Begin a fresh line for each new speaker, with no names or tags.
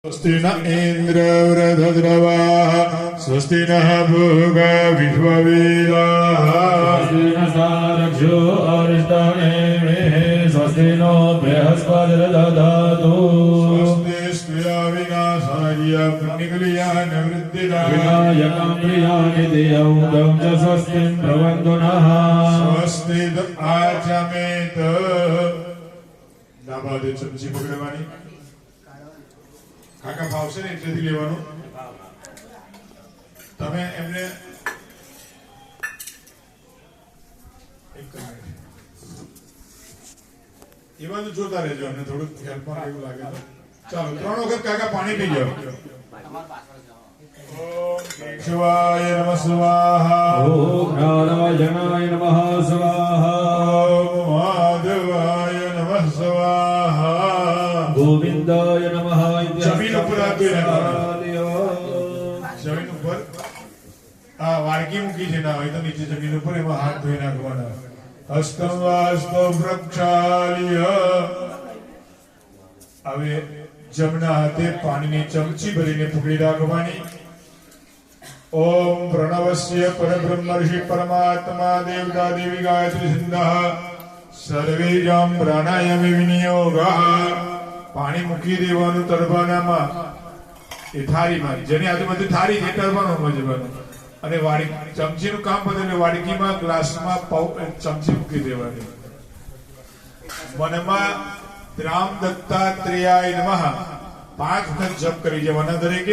स्वस्ति न इन्द्र वृधद्रवाः स्वस्ति नः भूगा विश्ववेदाः
स्वस्ति न सारक्षो अरिष्टनेमिः स्वस्ति नो बृहस्पतिर्दधातु
स्वस्ति स्त्रियाविनाशाय पुण्यक्रियानिवृत्तिदाय
विनायकं प्रियाणि धियौघं च स्वस्तिं भवन्तु नः
स्वस्ति आचमेत ડાબા ચમચી પકડવાની કાકા ભાવશે ને એટલેથી લેવાનું તમે એમને એ બાજુ જોતા રહેજો અમને થોડું હેલ્પમાં એવું લાગે તો ચાલો 3 વખત કાકા પાણી પી જાઓ ઓમ કેશવાય નમઃ સ્વાહા
ઓમ નારાયણાય નમઃ સ્વાહા
ઓમ માધવાય નમઃ સ્વાહા
ગોવિંદાય નમઃ
જમીન ઉપર આપીને જમીન ઉપર આ વાડકી મૂકી છે ના હોય તો નીચે જમીન ઉપર એમાં હાથ ધોઈ નાખવાના હસ્તમ વાસ્તો પ્રક્ષાલ્ય હવે જમણા હાથે પાણીની ચમચી ભરીને પકડી રાખવાની ઓમ પ્રણવસ્ય પરબ્રહ્મર્ષિ પરમાત્મા દેવતા દેવી ગાયત્રી સિંધઃ સર્વે જમ પ્રાણાયામ વિનિયોગઃ પાણી મૂકી દેવાનું તરબાનામાં એ થાળીમાં જેની આજુબાજુ થાળી છે તરબાનામાં જવાનું અને વાડકી ચમચીનું કામ બદલે વાડકીમાં ગ્લાસમાં ચમચી મૂકી દેવાની મનમાં રામ દત્તાત્રેયાય નમઃ 5 વખત જપ કરી જવાના દરેકે